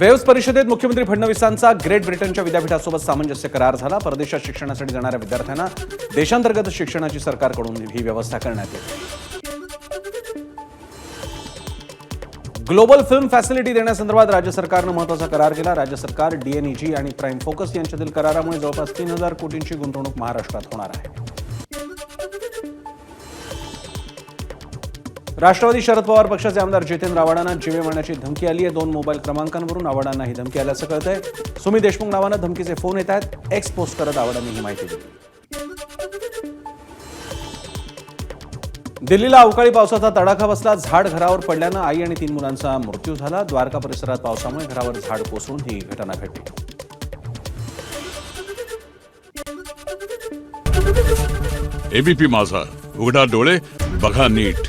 Waves परिषदेत मुख्यमंत्री फडणवीसांचा great ब्रिटनच्या विद्यापीठासोबत सामंजस्य करार झाला। परदेशात शिक्षणासाठी जाणाऱ्या विद्यार्थ्यांना देशांतर्गत शिक्षणाची सरकारकडून ही व्यवस्था करण्यात येते। ग्लोबल फिल्म फॅसिलिटी देण्यासंदर्भात राज्य सरकारनं महत्त्वाचा करार केला। राज्य सरकार, डीएनईजी आणि प्राईम फोकस यांच्यातील करारामुळे जवळपास 3000 कोटींची गुंतवणूक महाराष्ट्रात होणार आहे। राष्ट्रवादी शरद पवार पक्षाचे आमदार जितेंद्र आव्हाडांना जीवे मारण्याची धमकी आली आहे। 2 मोबाईल क्रमांकांवरून आव्हाडांना ही धमकी आल्याचं कळतंय। सुमी देशमुख नावानं धमकीचे फोन येत आहेत। एक्स पोस्ट करत आव्हाडांनी ही माहिती दिली। दिल्लीला अवकाळी पावसाचा तडाखा बसला। झाड घरावर पडल्यानं आई आणि 3 मुलांचा मृत्यू झाला। द्वारका परिसरात पावसामुळे घरावर झाड कोसळून ही घटना घडली। एबीपी माझा, उघडा डोळे बघा नीट।